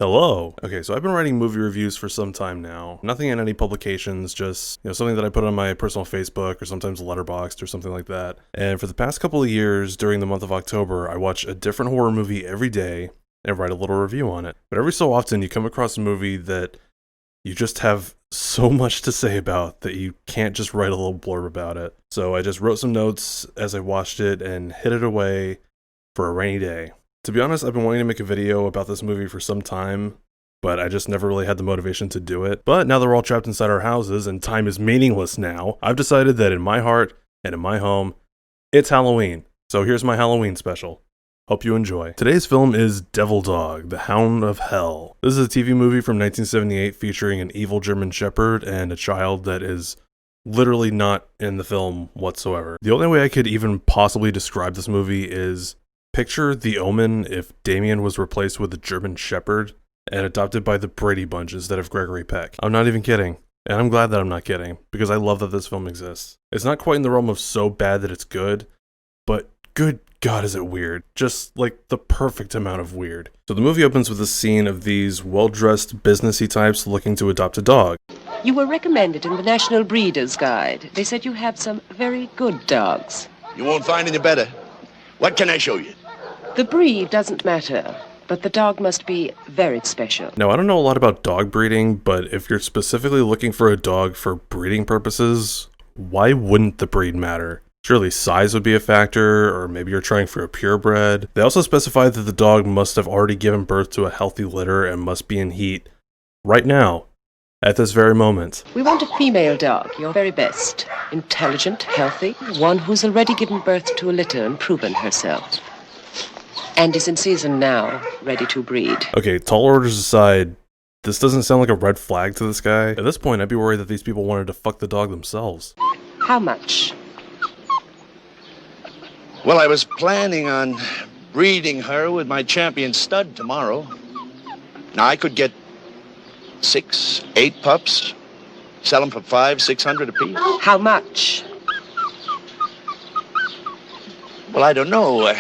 Hello. Okay, so I've been writing movie reviews for some time now. Nothing in any publications, just, something that I put on my personal Facebook or sometimes Letterboxd or something like that. And for the past couple of years, during the month of October, I watch a different horror movie every day and write a little review on it. But every so often, you come across a movie that you just have so much to say about that you can't just write a little blurb about it. So I just wrote some notes as I watched it and hid it away for a rainy day. To be honest, I've been wanting to make a video about this movie for some time, but I just never really had the motivation to do it. But now that we're all trapped inside our houses and time is meaningless now, I've decided that in my heart and in my home, it's Halloween. So here's my Halloween special. Hope you enjoy. Today's film is Devil Dog, the Hound of Hell. This is a TV movie from 1978 featuring an evil German Shepherd and a child that is literally not in the film whatsoever. The only way I could even possibly describe this movie is picture The Omen if Damien was replaced with a German Shepherd and adopted by the Brady Bunch instead of Gregory Peck. I'm not even kidding. And I'm glad that I'm not kidding, because I love that this film exists. It's not quite in the realm of so bad that it's good, but good God is it weird. Just like the perfect amount of weird. So the movie opens with a scene of these well-dressed businessy types looking to adopt a dog. You were recommended in the National Breeders' Guide. They said you have some very good dogs. You won't find any better. What can I show you? The breed doesn't matter, but the dog must be very special. Now, I don't know a lot about dog breeding, but if you're specifically looking for a dog for breeding purposes, why wouldn't the breed matter? Surely size would be a factor, or maybe you're trying for a purebred. They also specify that the dog must have already given birth to a healthy litter and must be in heat right now, at this very moment. We want a female dog, your very best. Intelligent, healthy, one who's already given birth to a litter and proven herself. And is in season now, ready to breed. Okay, tall orders aside, this doesn't sound like a red flag to this guy. At this point, I'd be worried that these people wanted to fuck the dog themselves. How much? Well, I was planning on breeding her with my champion stud tomorrow. Now, I could get 6, 8 pups, sell them for $500-600 apiece. How much? Well, I don't know.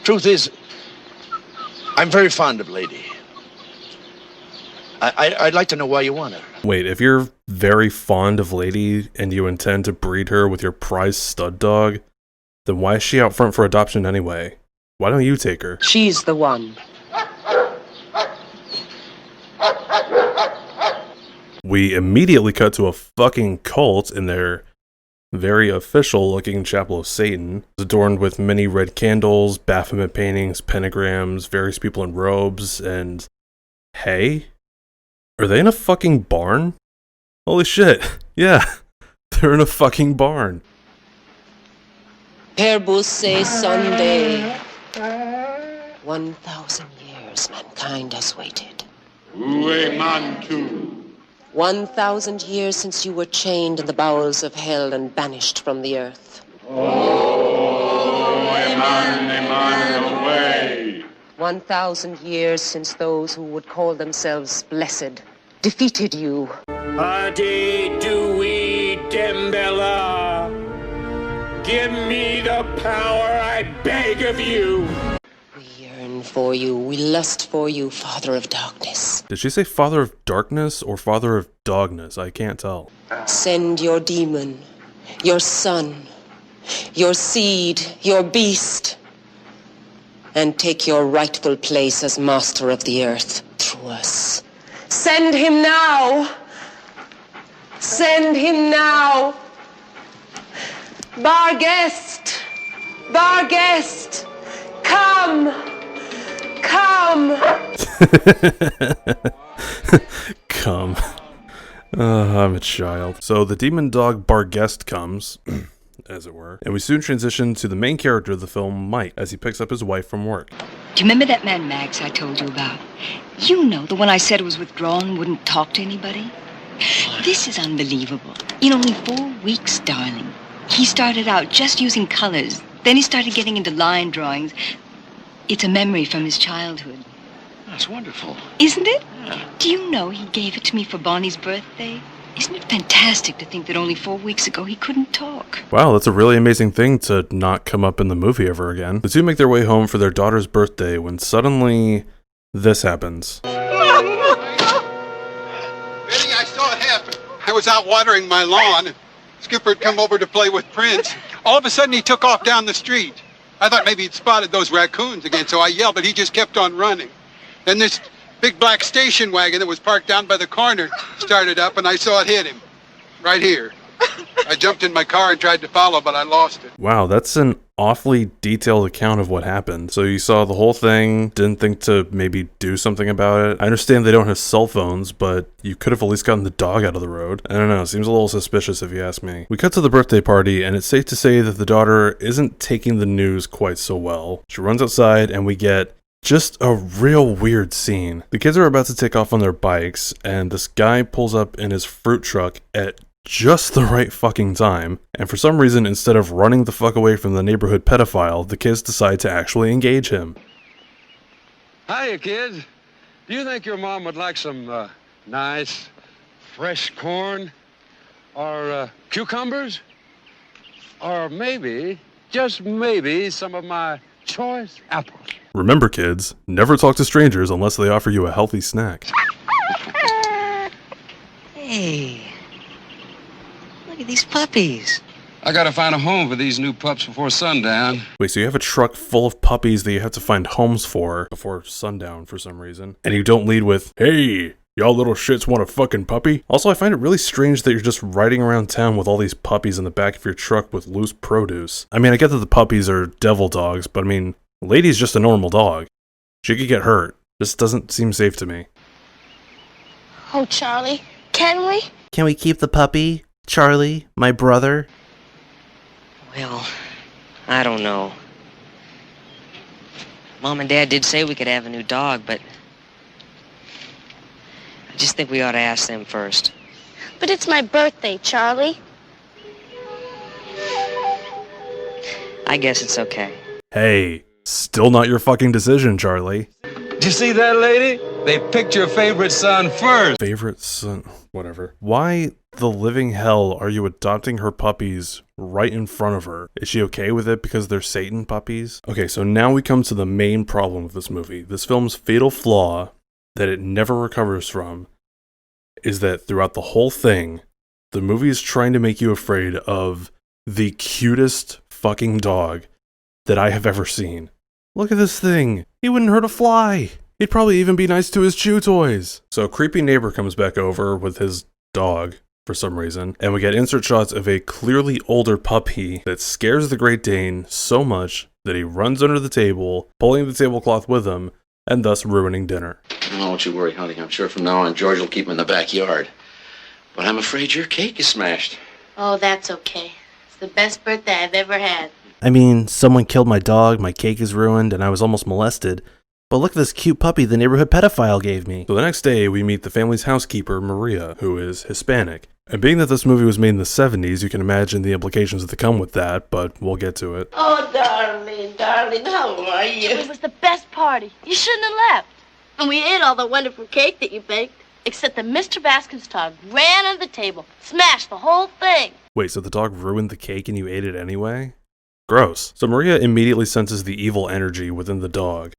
Truth is, I'm very fond of Lady. I'd like to know why you want her. Wait, if you're very fond of Lady and you intend to breed her with your prized stud dog, then why is she out front for adoption anyway? Why don't you take her? She's the one. We immediately cut to a fucking cult in their very official-looking Chapel of Satan. It's adorned with many red candles, Baphomet paintings, pentagrams, various people in robes, and... Hey? Are they in a fucking barn? Holy shit. Yeah, they're in a fucking barn. Perbuse Sunday. 1,000 years mankind has waited. 1,000 years since you were chained in the bowels of hell and banished from the earth. Oh, Eman, away. 1,000 years since those who would call themselves blessed defeated you. Adi Dewey Dembella. Give me the power, I beg of you. We yearn for you, we lust for you, Father of Darkness. Did she say Father of Darkness or Father of Dogness? I can't tell. Send your demon, your son, your seed, your beast, and take your rightful place as master of the earth through us. Send him now! Send him now! Barguest! Barguest! Come! Come! Come. I'm a child. So the demon dog Barguest comes, as it were, and we soon transition to the main character of the film, Mike, as he picks up his wife from work. Do you remember that man Max I told you about? You know, the one I said was withdrawn, wouldn't talk to anybody? This is unbelievable. In only 4 weeks, darling. He started out just using colors. Then he started getting into line drawings. It's a memory from his childhood. That's wonderful. Isn't it? Yeah. Do you know he gave it to me for Bonnie's birthday? Isn't it fantastic to think that only 4 weeks ago he couldn't talk? Wow, that's a really amazing thing to not come up in the movie ever again. The two make their way home for their daughter's birthday when suddenly this happens. Betty, I saw it happen. I was out watering my lawn. Skipper had come over to play with Prince. All of a sudden, he took off down the street. I thought maybe he'd spotted those raccoons again, so I yelled, but he just kept on running. Then this big black station wagon that was parked down by the corner started up, and I saw it hit him. Right here. I jumped in my car and tried to follow, but I lost it. Wow, that's an awfully detailed account of what happened. So you saw the whole thing, didn't think to maybe do something about it. I understand they don't have cell phones, but you could have at least gotten the dog out of the road. I don't know, it seems a little suspicious if you ask me. We cut to the birthday party, and it's safe to say that the daughter isn't taking the news quite so well. She runs outside, and we get just a real weird scene. The kids are about to take off on their bikes, and this guy pulls up in his fruit truck at just the right fucking time, and for some reason, instead of running the fuck away from the neighborhood pedophile, the kids decide to actually engage him. Hiya, kids. Do you think your mom would like some nice, fresh corn? Or cucumbers? Or maybe, just maybe, some of my choice apples? Remember, kids, never talk to strangers unless they offer you a healthy snack. Hey, look at these puppies. I gotta find a home for these new pups before sundown. Wait, so you have a truck full of puppies that you have to find homes for before sundown for some reason, and you don't lead with, "Hey, y'all little shits want a fucking puppy?" Also, I find it really strange that you're just riding around town with all these puppies in the back of your truck with loose produce. I mean, I get that the puppies are devil dogs, but I mean, Lady's just a normal dog. She could get hurt. This doesn't seem safe to me. Oh, Charlie, can we? Can we keep the puppy? Charlie, my brother? Well, I don't know. Mom and Dad did say we could have a new dog, but I just think we ought to ask them first. But it's my birthday, Charlie. I guess it's okay. Hey, still not your fucking decision, Charlie. Did you see that, lady? They picked your favorite son first. Favorite son, whatever. Why the living hell are you adopting her puppies right in front of her? Is she okay with it because they're Satan puppies? Okay, so now we come to the main problem with this movie. This film's fatal flaw that it never recovers from is that throughout the whole thing, the movie is trying to make you afraid of the cutest fucking dog that I have ever seen. Look at this thing. He wouldn't hurt a fly. He'd probably even be nice to his chew toys. So a creepy neighbor comes back over with his dog for some reason, and we get insert shots of a clearly older puppy that scares the Great Dane so much that he runs under the table, pulling the tablecloth with him, and thus ruining dinner. Oh, don't you worry, honey. I'm sure from now on George will keep him in the backyard. But I'm afraid your cake is smashed. Oh, that's okay. It's the best birthday I've ever had. I mean, someone killed my dog, my cake is ruined, and I was almost molested. But look at this cute puppy the neighborhood pedophile gave me. So the next day, we meet the family's housekeeper, Maria, who is Hispanic. And being that this movie was made in the 70s, you can imagine the implications that come with that, but we'll get to it. Oh, darling, how are you? It was the best party. You shouldn't have left. And we ate all the wonderful cake that you baked, except that Mr. Baskin's dog ran under the table, smashed the whole thing. Wait, so the dog ruined the cake and you ate it anyway? Gross. So Maria immediately senses the evil energy within the dog.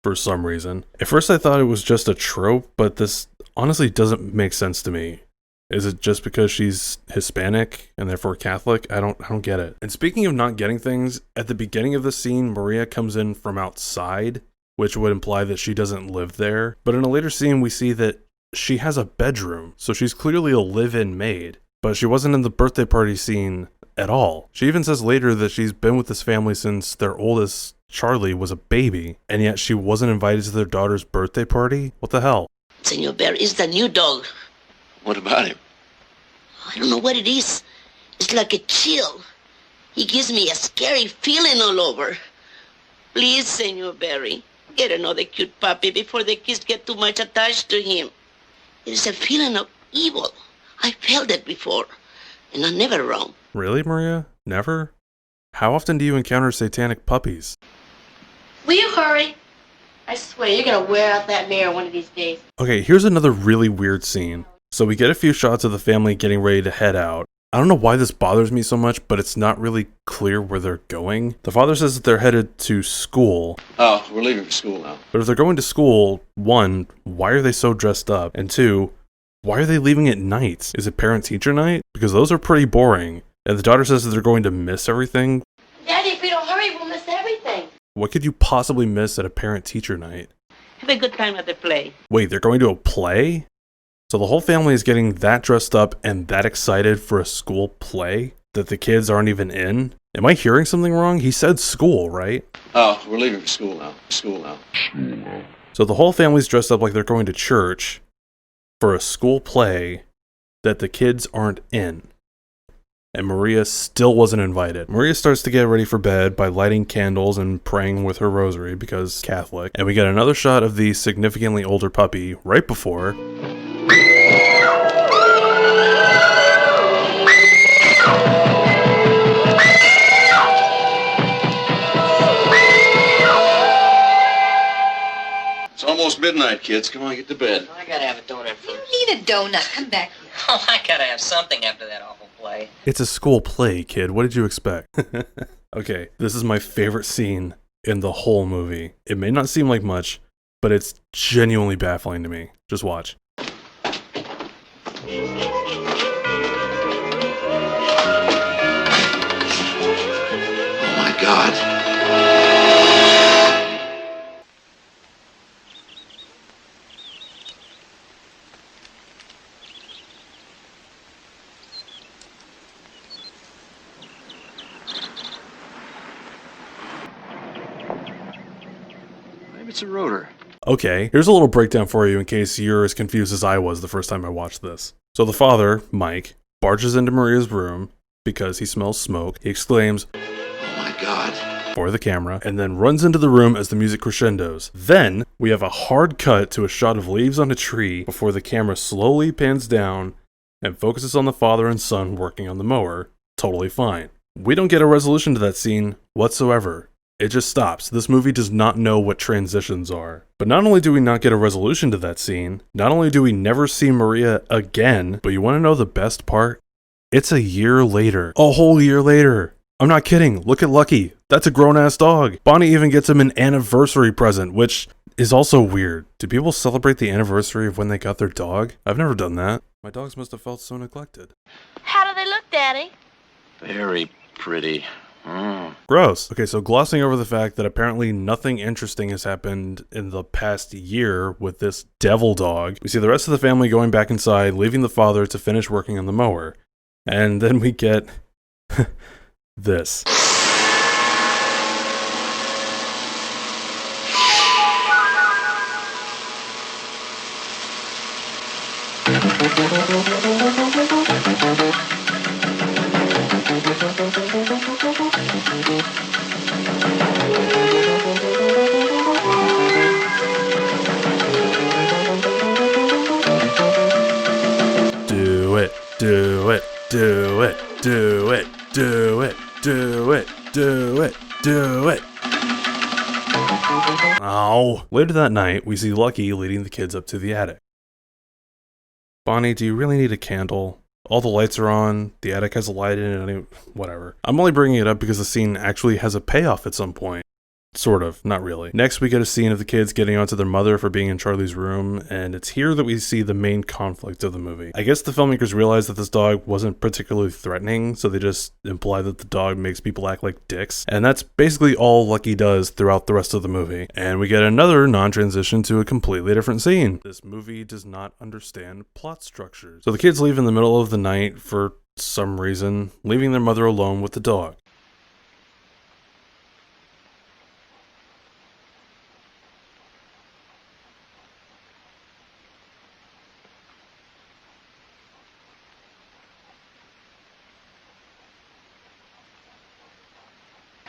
For some reason. At first I thought it was just a trope, but this honestly doesn't make sense to me. Is it just because she's Hispanic and therefore Catholic? I don't get it. And speaking of not getting things, at the beginning of the scene, Maria comes in from outside, which would imply that she doesn't live there. But in a later scene, we see that she has a bedroom, so she's clearly a live-in maid. But she wasn't in the birthday party scene at all. She even says later that she's been with this family since their oldest, Charlie, was a baby, and yet she wasn't invited to their daughter's birthday party? What the hell? Senor Bear is the new dog. What about him? I don't know what it is. It's like a chill. He gives me a scary feeling all over. Please, Senor Barry, get another cute puppy before the kids get too much attached to him. It is a feeling of evil. I felt it before, and I'm never wrong. Really, Maria? Never? How often do you encounter satanic puppies? Will you hurry? I swear, you're gonna wear out that mirror one of these days. Okay, here's another really weird scene. So we get a few shots of the family getting ready to head out, I don't know why this bothers me so much, but it's not really clear where they're going. The father says that they're headed to school. Oh, we're leaving for school now. But if they're going to school, one, why are they so dressed up? And two, why are they leaving at night? Is it parent-teacher night? Because those are pretty boring. And the daughter says that they're going to miss everything. Daddy, if we don't hurry, we'll miss everything. What could you possibly miss at a parent-teacher night? Have a good time at the play. Wait, they're going to a play? So the whole family is getting that dressed up and that excited for a school play that the kids aren't even in? Am I hearing something wrong? He said school, right? Oh, we're leaving for school now. So the whole family's dressed up like they're going to church for a school play that the kids aren't in. And Maria still wasn't invited. Maria starts to get ready for bed by lighting candles and praying with her rosary because Catholic. And we get another shot of the significantly older puppy right before. It's almost midnight, kids. Come on, get to bed. I gotta have a donut first. You need a donut. Come back. Oh, I gotta have something after that awful play. It's a school play, kid. What did you expect? Okay, this is my favorite scene in the whole movie. It may not seem like much, but it's genuinely baffling to me. Just watch. Oh my God. Maybe it's a rotor. Okay, here's a little breakdown for you in case you're as confused as I was the first time I watched this. So the father, Mike, barges into Maria's room because he smells smoke. He exclaims, Oh my God. for the camera, and then runs into the room as the music crescendos. Then we have a hard cut to a shot of leaves on a tree before the camera slowly pans down and focuses on the father and son working on the mower. Totally fine. We don't get a resolution to that scene whatsoever. It just stops. This movie does not know what transitions are. But not only do we not get a resolution to that scene, not only do we never see Maria again, but you want to know the best part? It's a year later. A whole year later. I'm not kidding. Look at Lucky. That's a grown-ass dog. Bonnie even gets him an anniversary present, which is also weird. Do people celebrate the anniversary of when they got their dog? I've never done that. My dogs must have felt so neglected. How do they look, Daddy? Very pretty. Gross. Okay, so glossing over the fact that apparently nothing interesting has happened in the past year with this devil dog, we see the rest of the family going back inside, leaving the father to finish working on the mower. And then we get this. Do it, do it, do it, do it, do it, do it, do it, do it. Ow. Later that night, we see Lucky leading the kids up to the attic. Bonnie, do you really need a candle? All the lights are on, the attic has a light in it, whatever. I'm only bringing it up because the scene actually has a payoff at some point. Sort of, not really. Next, we get a scene of the kids getting onto their mother for being in Charlie's room, and it's here that we see the main conflict of the movie. I guess the filmmakers realized that this dog wasn't particularly threatening, so they just imply that the dog makes people act like dicks, and that's basically all Lucky does throughout the rest of the movie. And we get another non-transition to a completely different scene. This movie does not understand plot structures. So the kids leave in the middle of the night for some reason, leaving their mother alone with the dog.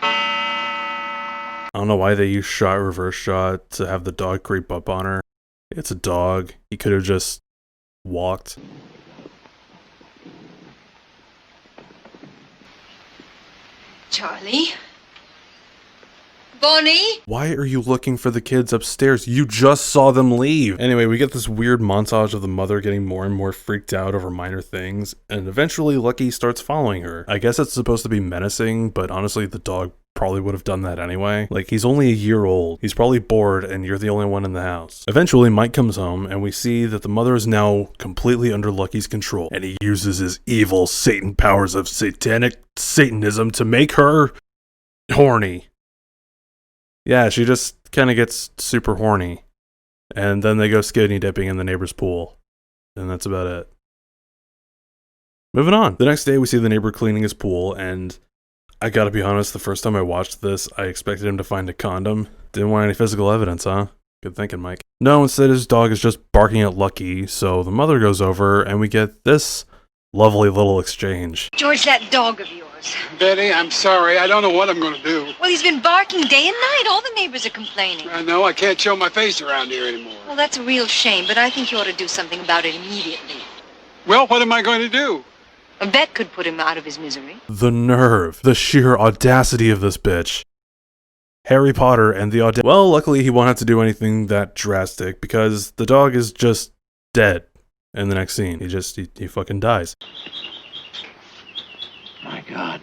I don't know why they use shot reverse shot to have the dog creep up on her. It's a dog. He could have just walked. Charlie? Bonnie? Why are you looking for the kids upstairs? You just saw them leave. Anyway, we get this weird montage of the mother getting more and more freaked out over minor things, and eventually Lucky starts following her. I guess it's supposed to be menacing, but honestly, the dog probably would have done that anyway. Like, he's only a year old. He's probably bored, and you're the only one in the house. Eventually, Mike comes home, and we see that the mother is now completely under Lucky's control, and he uses his evil Satan powers of satanic Satanism to make her horny. Yeah, she just kind of gets super horny. And then they go skinny dipping in the neighbor's pool. And that's about it. Moving on. The next day, we see the neighbor cleaning his pool, and I gotta be honest, the first time I watched this, I expected him to find a condom. Didn't want any physical evidence, huh? Good thinking, Mike. No, instead his dog is just barking at Lucky, so the mother goes over, and we get this lovely little exchange. George, that dog of yours. Betty, I'm sorry. I don't know what I'm going to do. Well, he's been barking day and night. All the neighbors are complaining. I know I can't show my face around here anymore. Well, that's a real shame, but I think you ought to do something about it immediately. Well, what am I going to do? A vet could put him out of his misery. The nerve, the sheer audacity of this bitch. Harry Potter and the audacity. Well, luckily he won't have to do anything that drastic because the dog is just dead in the next scene. He fucking dies. My God.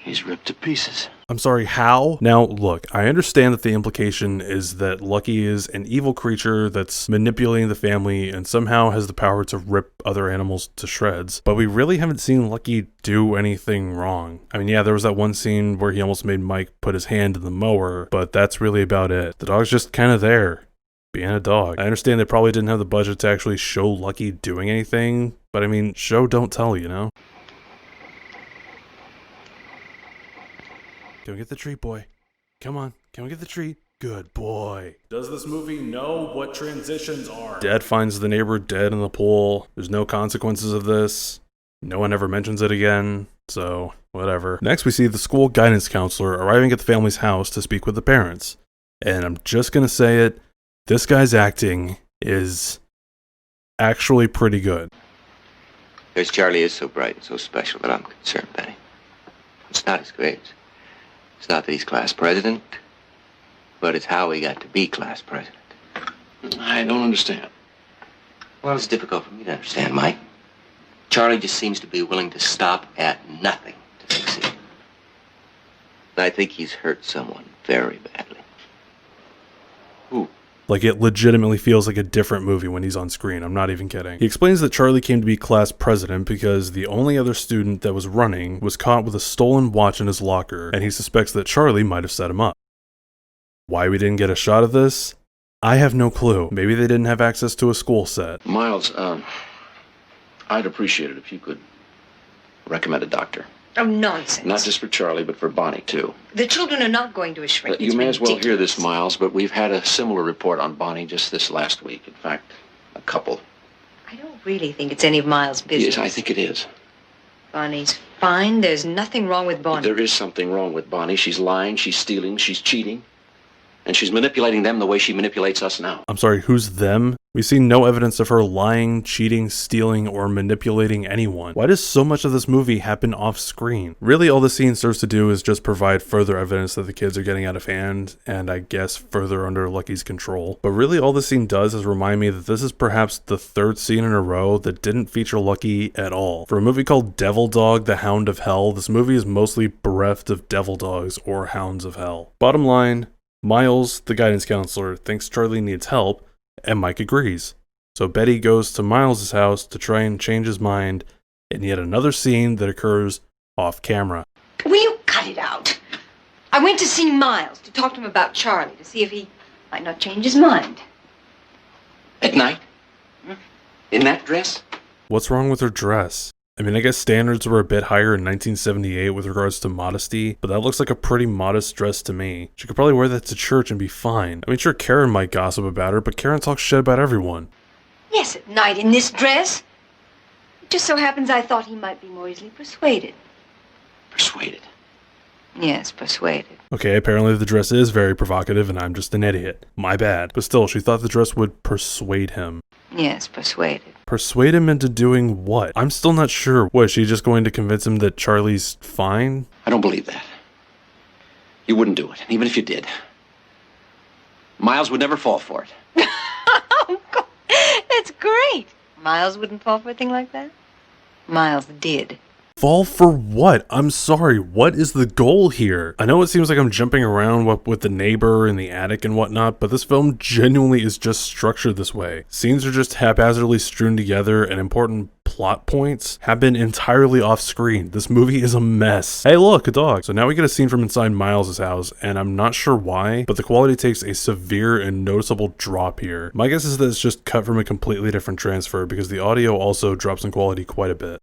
He's ripped to pieces. I'm sorry, how? Now, look, I understand that the implication is that Lucky is an evil creature that's manipulating the family and somehow has the power to rip other animals to shreds, but we really haven't seen Lucky do anything wrong. I mean, yeah, there was that one scene where he almost made Mike put his hand in the mower, but that's really about it. The dog's just kind of there, being a dog. I understand they probably didn't have the budget to actually show Lucky doing anything, but I mean, show don't tell, you know? Can we get the treat, boy? Come on, can we get the treat? Good boy. Does this movie know what transitions are? Dad finds the neighbor dead in the pool. There's no consequences of this. No one ever mentions it again, so whatever. Next, we see the school guidance counselor arriving at the family's house to speak with the parents. And I'm just gonna say it, this guy's acting is actually pretty good. Because Charlie is so bright and so special that I'm concerned, Benny. It's not his grades. It's not that he's class president, but it's how he got to be class president. I don't understand. Well, it's difficult for me to understand, Mike. Charlie just seems to be willing to stop at nothing to succeed. I think he's hurt someone very badly. Who? Like, it legitimately feels like a different movie when he's on screen. I'm not even kidding. He explains that Charlie came to be class president because the only other student that was running was caught with a stolen watch in his locker, and he suspects that Charlie might have set him up. Why we didn't get a shot of this? I have no clue. Maybe they didn't have access to a school set. Miles, I'd appreciate it if you could recommend a doctor. Oh, nonsense. Not just for Charlie, but for Bonnie, too. The children are not going to a shrink. You may as well hear this, Miles, but we've had a similar report on Bonnie just this last week. In fact, a couple. I don't really think it's any of Miles' business. Yes, I think it is. Bonnie's fine. There's nothing wrong with Bonnie. There is something wrong with Bonnie. She's lying, she's stealing, she's cheating. And she's manipulating them the way she manipulates us now. I'm sorry, who's them? We see no evidence of her lying, cheating, stealing, or manipulating anyone. Why does so much of this movie happen off screen? Really, all the scene serves to do is just provide further evidence that the kids are getting out of hand, and I guess further under Lucky's control. But really, all the scene does is remind me that this is perhaps the third scene in a row that didn't feature Lucky at all. For a movie called Devil Dog, the Hound of Hell, this movie is mostly bereft of devil dogs or hounds of hell. Bottom line, Miles, the guidance counselor, thinks Charlie needs help, and Mike agrees. So Betty goes to Miles' house to try and change his mind, in yet another scene that occurs off camera. Will you cut it out? I went to see Miles to talk to him about Charlie, to see if he might not change his mind. At night? In that dress? What's wrong with her dress? I mean, I guess standards were a bit higher in 1978 with regards to modesty, but that looks like a pretty modest dress to me. She could probably wear that to church and be fine. I mean, sure, Karen might gossip about her, but Karen talks shit about everyone. Yes, at night in this dress. It just so happens I thought he might be more easily persuaded. Persuaded? Yes, persuaded. Okay, apparently the dress is very provocative and I'm just an idiot. My bad. But still, she thought the dress would persuade him. Yes, persuaded. Persuade him into doing what? I'm still not sure. What, is she just going to convince him that Charlie's fine? I don't believe that. You wouldn't do it, even if you did. Miles would never fall for it. Oh, God. That's great. Miles wouldn't fall for a thing like that? Miles did. Fall for what? I'm sorry, what is the goal here? I know it seems like I'm jumping around with the neighbor in the attic and whatnot, but this film genuinely is just structured this way. Scenes are just haphazardly strewn together, and important plot points have been entirely off screen. This movie is a mess. Hey look, a dog. So now we get a scene from inside Miles' house, and I'm not sure why, but the quality takes a severe and noticeable drop here. My guess is that it's just cut from a completely different transfer, because the audio also drops in quality quite a bit.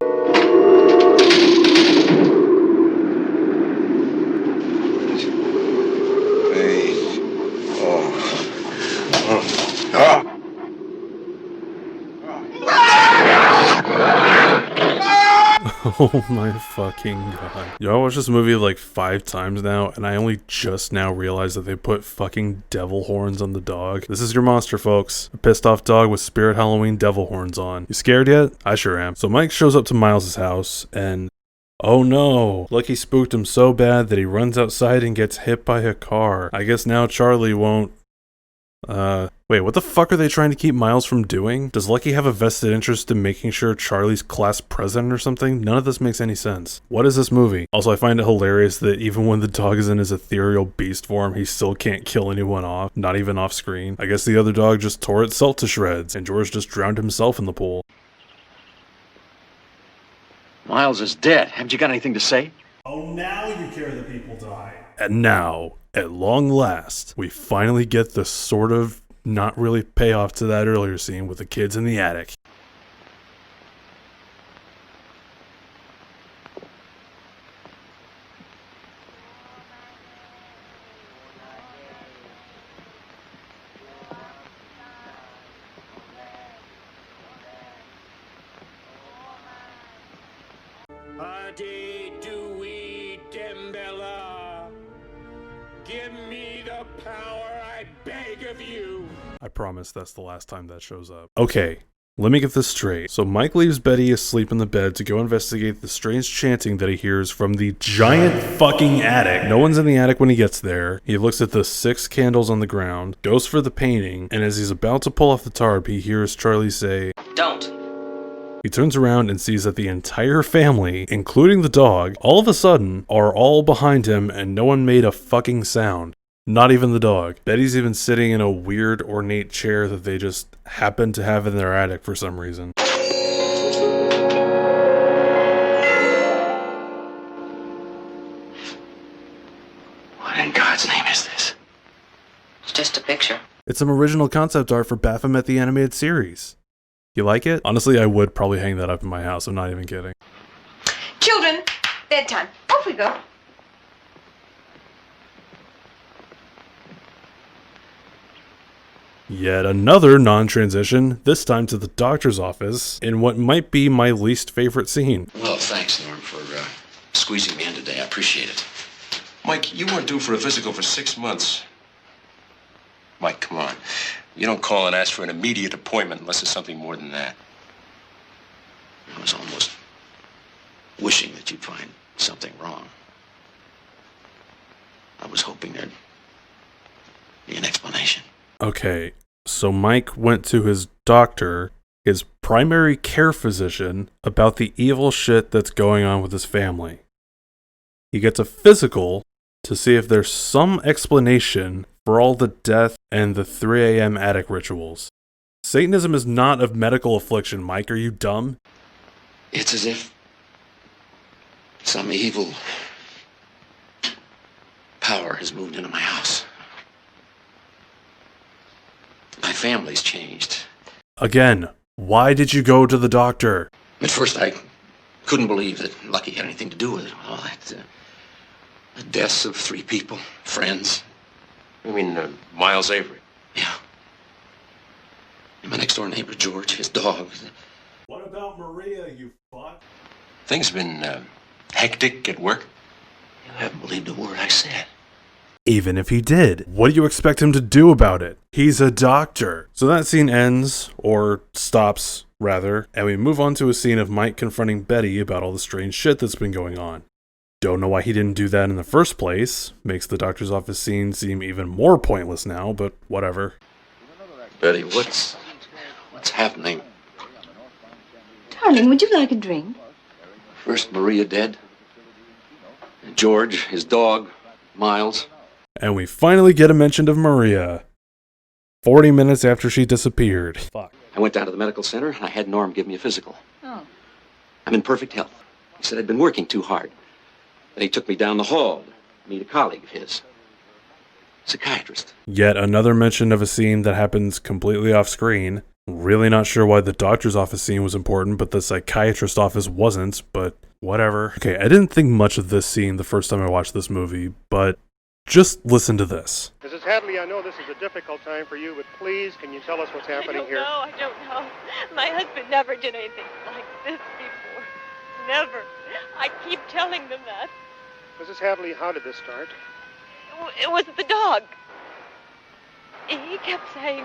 Oh my fucking god. Yo, I watched this movie like 5 times now, and I only just now realized that they put fucking devil horns on the dog. This is your monster, folks. A pissed off dog with Spirit Halloween devil horns on. You scared yet? I sure am. So Mike shows up to Miles' house, and oh no, Lucky spooked him so bad that he runs outside and gets hit by a car. I guess now Charlie won't... Wait, what the fuck are they trying to keep Miles from doing? Does Lucky have a vested interest in making sure Charlie's class president or something? None of this makes any sense. What is this movie? Also, I find it hilarious that even when the dog is in his ethereal beast form, he still can't kill anyone off, not even off screen. I guess the other dog just tore itself to shreds, and George just drowned himself in the pool. Miles is dead. Haven't you got anything to say? Oh, now you care that people die. And now, at long last, we finally get the sort of not really payoff to that earlier scene with the kids in the attic. Adi Dewey Dembella. Give me the power, I beg of you. I promise that's the last time that shows up. Okay, let me get this straight. So Mike leaves Betty asleep in the bed to go investigate the strange chanting that he hears from the giant fucking attic. No one's in the attic when he gets there. He looks at the 6 candles on the ground, goes for the painting, and as he's about to pull off the tarp, he hears Charlie say, Don't. He turns around and sees that the entire family, including the dog, all of a sudden are all behind him and no one made a fucking sound. Not even the dog. Betty's even sitting in a weird ornate chair that they just happen to have in their attic for some reason. What in God's name is this? It's just a picture. It's some original concept art for Baphomet the Animated Series. You like it? Honestly, I would probably hang that up in my house. I'm not even kidding. Children, bedtime. Off we go. Yet another non-transition, this time to the doctor's office, in what might be my least favorite scene. Well, thanks, Norm, for squeezing me in today. I appreciate it. Mike, you weren't due for a physical for 6 months. Mike, come on. You don't call and ask for an immediate appointment unless it's something more than that. I was almost wishing that you'd find something wrong. I was hoping there'd be an explanation. Okay, so Mike went to his doctor, his primary care physician, about the evil shit that's going on with his family. He gets a physical to see if there's some explanation for all the death and the 3 a.m. attic rituals. Satanism is not of medical affliction, Mike. Are you dumb? It's as if some evil power has moved into my house. My family's changed. Again, why did you go to the doctor? At first, I couldn't believe that Lucky had anything to do with it. All that. The deaths of 3 people, friends. You mean Miles Avery? Yeah. And my next-door neighbor, George, his dog. What about Maria, you fuck? Things have been hectic at work. You haven't believed a word I said. Even if he did, what do you expect him to do about it? He's a doctor. So that scene ends, or stops, rather, and we move on to a scene of Mike confronting Betty about all the strange shit that's been going on. Don't know why he didn't do that in the first place. Makes the doctor's office scene seem even more pointless now, but whatever. Betty, what's happening? Darling, would you like a drink? First Maria dead. And George, his dog, Miles. And we finally get a mention of Maria. 40 minutes after she disappeared. Fuck. I went down to the medical center and I had Norm give me a physical. Oh. I'm in perfect health. He said I'd been working too hard. Then he took me down the hall to meet a colleague of his. Psychiatrist. Yet another mention of a scene that happens completely off screen. Really not sure why the doctor's office scene was important, but the psychiatrist's office wasn't, but whatever. Okay, I didn't think much of this scene the first time I watched this movie, but just listen to this. Mrs. Hadley, I know this is a difficult time for you, but please, can you tell us what's happening here? I don't know. My husband never did anything like this before. Never. I keep telling them that. Mrs. Hadley, how did this start? It was the dog. He kept saying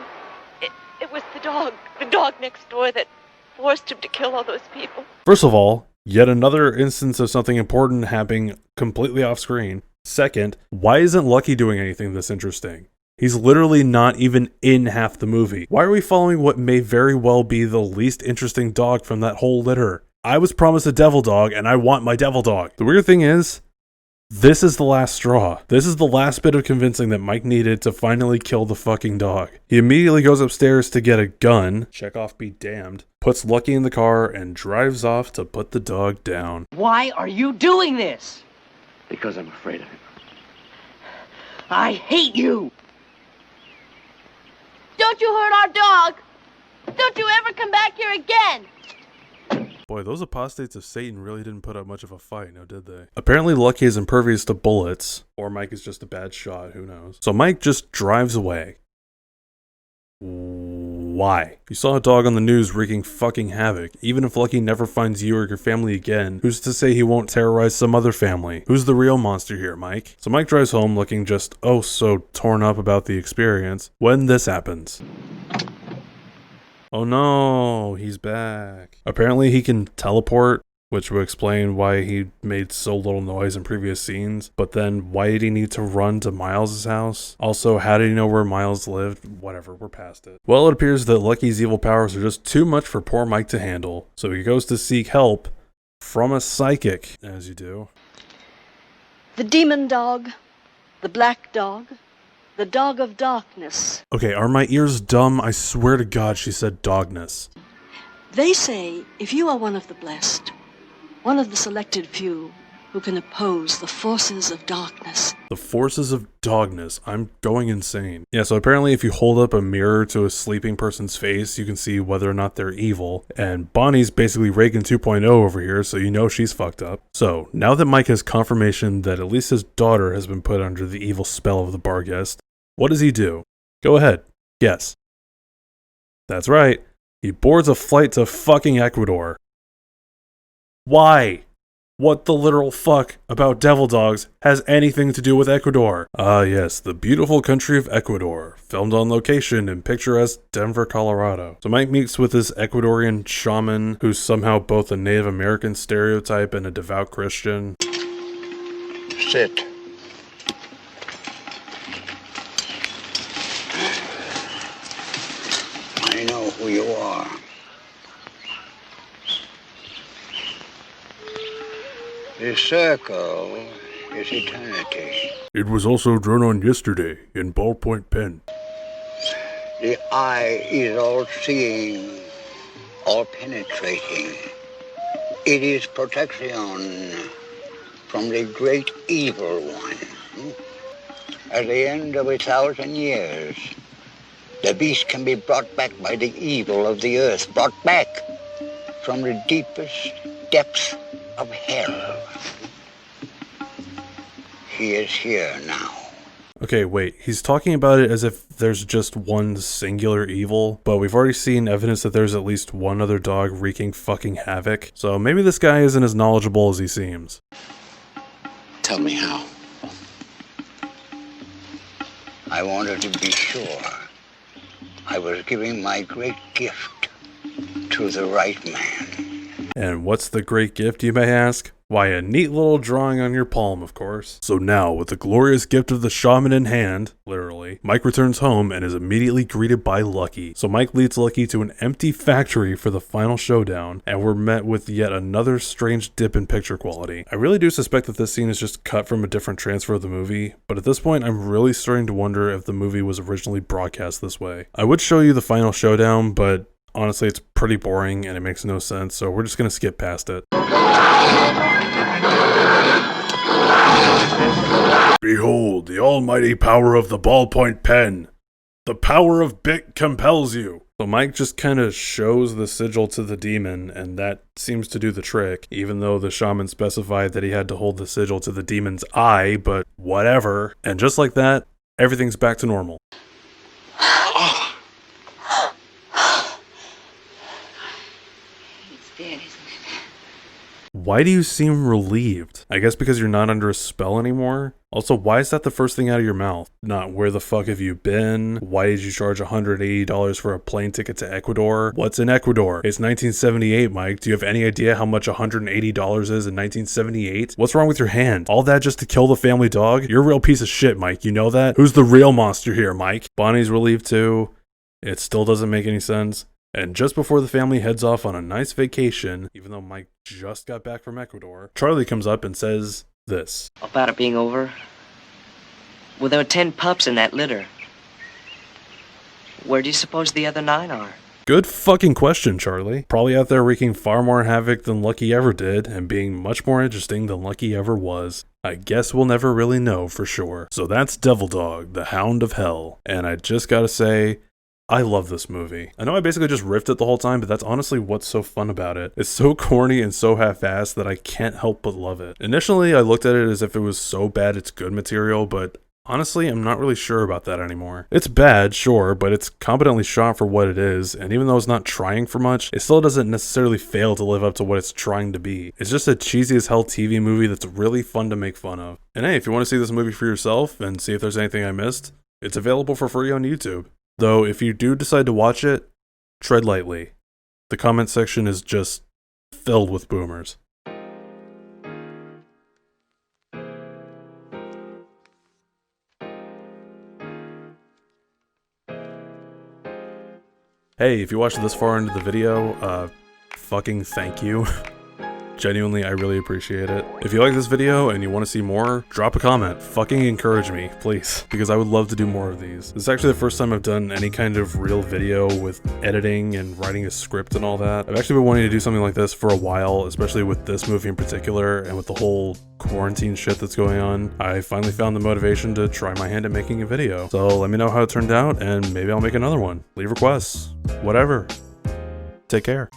it was the dog next door that forced him to kill all those people. First of all, yet another instance of something important happening completely off screen. Second, why isn't Lucky doing anything this interesting? He's literally not even in half the movie. Why are we following what may very well be the least interesting dog from that whole litter? I was promised a devil dog, and I want my devil dog. The weird thing is, this is the last straw. This is the last bit of convincing that Mike needed to finally kill the fucking dog. He immediately goes upstairs to get a gun, Chekhov be damned, puts Lucky in the car, and drives off to put the dog down. Why are you doing this? Because I'm afraid of him. I hate you! Don't you hurt our dog! Don't you ever come back here again! Boy, those apostates of Satan really didn't put up much of a fight, now did they? Apparently Lucky is impervious to bullets, or Mike is just a bad shot, who knows. So Mike just drives away. Why? You saw a dog on the news wreaking fucking havoc. Even if Lucky never finds you or your family again, who's to say he won't terrorize some other family? Who's the real monster here, Mike? So Mike drives home looking just oh so torn up about the experience when this happens. Oh no, he's back. Apparently he can teleport, which would explain why he made so little noise in previous scenes. But then why did he need to run to Miles' house? Also, how did he know where Miles lived? Whatever, we're past it. Well, it appears that Lucky's evil powers are just too much for poor Mike to handle. So he goes to seek help from a psychic, as you do. The demon dog, the black dog, the dog of darkness. Okay, are my ears dumb? I swear to God she said dogness. They say if you are one of the blessed, one of the selected few who can oppose the forces of darkness. The forces of dogness. I'm going insane. Yeah, so apparently if you hold up a mirror to a sleeping person's face, you can see whether or not they're evil. And Bonnie's basically Reagan 2.0 over here, so you know she's fucked up. So, now that Mike has confirmation that at least his daughter has been put under the evil spell of the bar guest, what does he do? Go ahead. Guess. That's right. He boards a flight to fucking Ecuador. Why? What the literal fuck about devil dogs has anything to do with Ecuador? Ah yes, the beautiful country of Ecuador, filmed on location in picturesque Denver, Colorado. So Mike meets with this Ecuadorian shaman who's somehow both a Native American stereotype and a devout Christian. Sit. I know who you are. The circle is eternity. It was also drawn on yesterday in ballpoint pen. The eye is all-seeing, all-penetrating. It is protection from the great evil one. At the end of 1,000 years, the beast can be brought back by the evil of the earth, brought back from the deepest depths of hell. He is here now. Okay, wait, he's talking about it as if there's just one singular evil, but we've already seen evidence that there's at least one other dog wreaking fucking havoc, so maybe this guy isn't as knowledgeable as he seems. Tell me how. I wanted to be sure I was giving my great gift to the right man. And what's the great gift, you may ask? Why, a neat little drawing on your palm, of course. So now, with the glorious gift of the shaman in hand, literally, Mike returns home and is immediately greeted by Lucky. So Mike leads Lucky to an empty factory for the final showdown, and we're met with yet another strange dip in picture quality. I really do suspect that this scene is just cut from a different transfer of the movie, but at this point I'm really starting to wonder if the movie was originally broadcast this way. I would show you the final showdown, but honestly it's pretty boring and it makes no sense, so we're just gonna skip past it. Behold, the almighty power of the ballpoint pen. The power of Bic compels you. So Mike just kind of shows the sigil to the demon, and that seems to do the trick, even though the shaman specified that he had to hold the sigil to the demon's eye, but whatever. And just like that, everything's back to normal. It's dead, isn't it? Why do you seem relieved? I guess because you're not under a spell anymore? Also, why is that the first thing out of your mouth? Not where the fuck have you been? Why did you charge $180 for a plane ticket to Ecuador? What's in Ecuador? It's 1978, Mike. Do you have any idea how much $180 is in 1978? What's wrong with your hand? All that just to kill the family dog? You're a real piece of shit, Mike. You know that? Who's the real monster here, Mike? Bonnie's relieved too. It still doesn't make any sense. And just before the family heads off on a nice vacation, even though Mike just got back from Ecuador, Charlie comes up and says this. About it being over? Well, there were 10 pups in that litter. Where do you suppose the other 9 are? Good fucking question, Charlie. Probably out there wreaking far more havoc than Lucky ever did, and being much more interesting than Lucky ever was. I guess we'll never really know for sure. So that's Devil Dog, the Hound of Hell. And I just gotta say, I love this movie. I know I basically just riffed it the whole time, but that's honestly what's so fun about it. It's so corny and so half-assed that I can't help but love it. Initially, I looked at it as if it was so bad it's good material, but honestly, I'm not really sure about that anymore. It's bad, sure, but it's competently shot for what it is, and even though it's not trying for much, it still doesn't necessarily fail to live up to what it's trying to be. It's just a cheesy as hell TV movie that's really fun to make fun of. And hey, if you want to see this movie for yourself and see if there's anything I missed, it's available for free on YouTube. Though, if you do decide to watch it, tread lightly. The comment section is just filled with boomers. Hey, if you watched this far into the video, fucking thank you. Genuinely, I really appreciate it. If you like this video and you want to see more, drop a comment. Fucking encourage me, please, because I would love to do more of these. This is actually the first time I've done any kind of real video with editing and writing a script and all that. I've actually been wanting to do something like this for a while, especially with this movie in particular and with the whole quarantine shit that's going on. I finally found the motivation to try my hand at making a video. So let me know how it turned out and maybe I'll make another one. Leave requests. Whatever. Take care.